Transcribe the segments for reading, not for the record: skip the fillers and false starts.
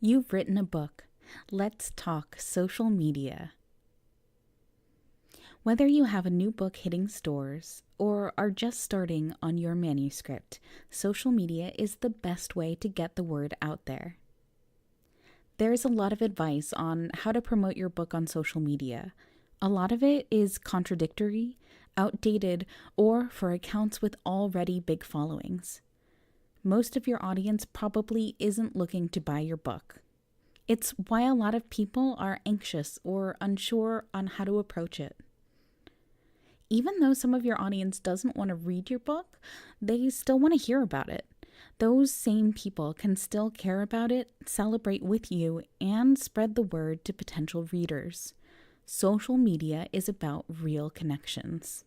You've written a book. Let's talk social media. Whether you have a new book hitting stores or are just starting on your manuscript, social media is the best way to get the word out there. There's a lot of advice on how to promote your book on social media. A lot of it is contradictory, outdated, or for accounts with already big followings. Most of your audience probably isn't looking to buy your book. It's why a lot of people are anxious or unsure on how to approach it. Even though some of your audience doesn't want to read your book, they still want to hear about it. Those same people can still care about it, celebrate with you, and spread the word to potential readers. Social media is about real connections.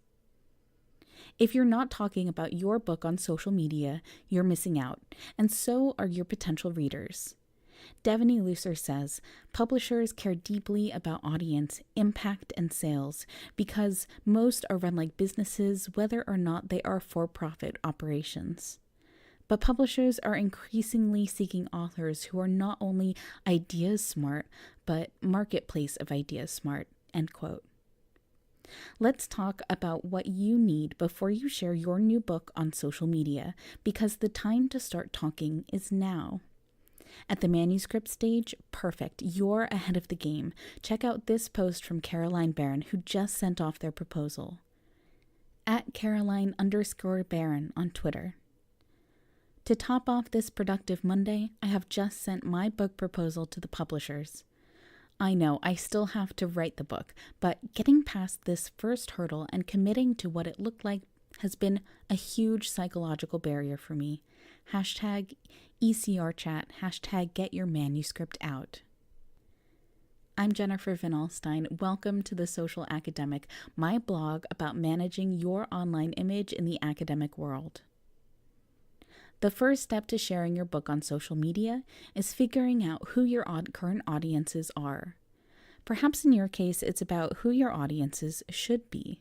If you're not talking about your book on social media, you're missing out, and so are your potential readers. Devaney Lucer says, publishers care deeply about audience, impact, and sales because most are run like businesses, whether or not they are for-profit operations. But publishers are increasingly seeking authors who are not only ideas smart, but marketplace of ideas smart, end quote. Let's talk about what you need before you share your new book on social media, because the time to start talking is now. At the manuscript stage, perfect. You're ahead of the game. Check out this post from Caroline Barron, who just sent off their proposal. At Caroline_Barron on Twitter. To top off this productive Monday, I have just sent my book proposal to the publishers. I know I still have to write the book, but getting past this first hurdle and committing to what it looked like has been a huge psychological barrier for me. Hashtag ECR chat, hashtag get your manuscript out. I'm Jennifer van Alstyne. Welcome to The Social Academic, my blog about managing your online image in the academic world. The first step to sharing your book on social media is figuring out who your current audiences are. Perhaps in your case, it's about who your audiences should be.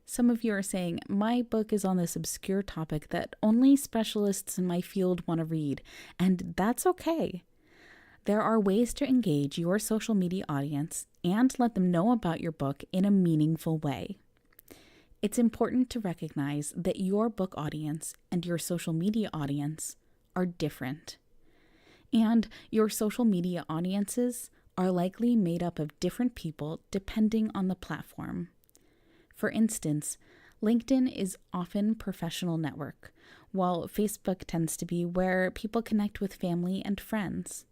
Some of you are saying, my book is on this obscure topic that only specialists in my field want to read, and that's okay. There are ways to engage your social media audience and let them know about your book in a meaningful way. It's important to recognize that your book audience and your social media audience are different. And your social media audiences are likely made up of different people depending on the platform. For instance, LinkedIn is often professional network, while Facebook tends to be where people connect with family and friends.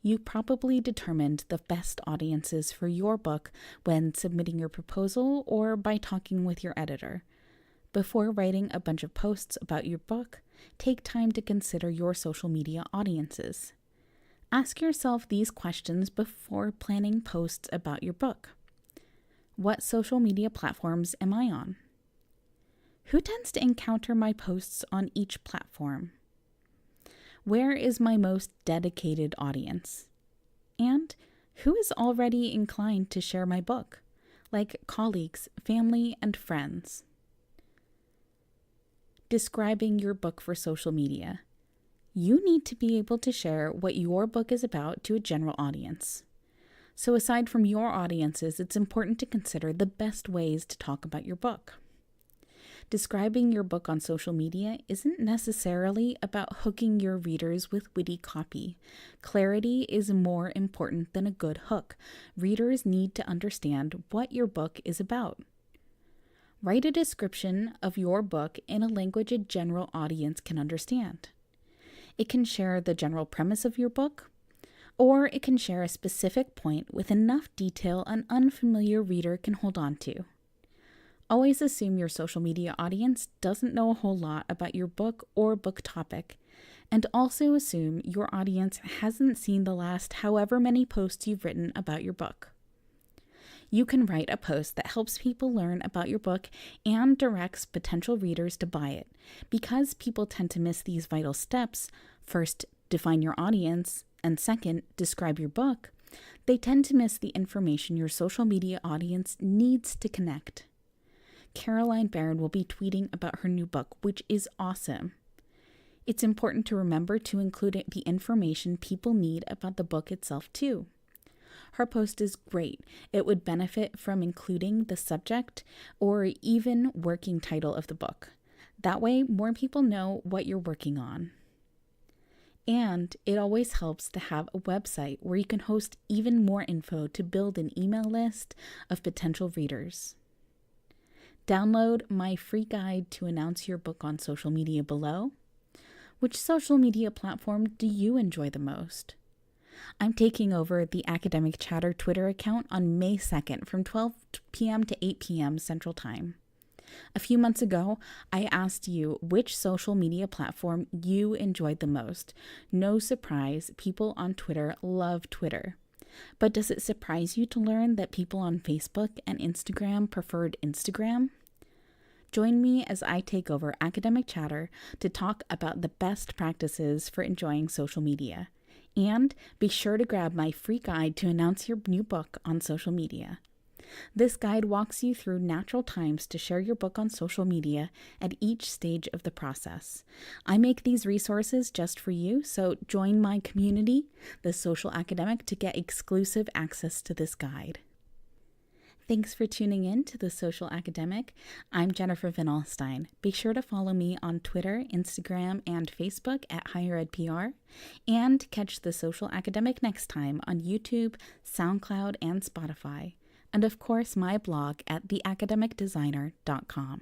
You probably determined the best audiences for your book when submitting your proposal or by talking with your editor. Before writing a bunch of posts about your book, take time to consider your social media audiences. Ask yourself these questions before planning posts about your book. What social media platforms am I on? Who tends to encounter my posts on each platform? Where is my most dedicated audience? And who is already inclined to share my book, like colleagues, family, and friends? Describing your book for social media. You need to be able to share what your book is about to a general audience. So aside from your audiences, it's important to consider the best ways to talk about your book. Describing your book on social media isn't necessarily about hooking your readers with witty copy. Clarity is more important than a good hook. Readers need to understand what your book is about. Write a description of your book in a language a general audience can understand. It can share the general premise of your book, or it can share a specific point with enough detail an unfamiliar reader can hold on to. Always assume your social media audience doesn't know a whole lot about your book or book topic, and also assume your audience hasn't seen the last however many posts you've written about your book. You can write a post that helps people learn about your book and directs potential readers to buy it. Because people tend to miss these vital steps, first, define your audience, and second, describe your book, they tend to miss the information your social media audience needs to connect. Caroline Barron will be tweeting about her new book, which is awesome. It's important to remember to include the information people need about the book itself, too. Her post is great. It would benefit from including the subject or even working title of the book. That way, more people know what you're working on. And it always helps to have a website where you can host even more info to build an email list of potential readers. Download my free guide to announce your book on social media below. Which social media platform do you enjoy the most? I'm taking over the Academic Chatter Twitter account on May 2nd from 12 p.m. to 8 p.m. Central Time. A few months ago, I asked you which social media platform you enjoyed the most. No surprise, people on Twitter love Twitter. But does it surprise you to learn that people on Facebook and Instagram preferred Instagram? Join me as I take over Academic Chatter to talk about the best practices for enjoying social media. And be sure to grab my free guide to announce your new book on social media. This guide walks you through natural times to share your book on social media at each stage of the process. I make these resources just for you, so join my community, The Social Academic, to get exclusive access to this guide. Thanks for tuning in to The Social Academic. I'm Jennifer van Alstyne. Be sure to follow me on Twitter, Instagram, and Facebook at Higher Ed PR, and catch The Social Academic next time on YouTube, SoundCloud, and Spotify. And of course, my blog at theacademicdesigner.com.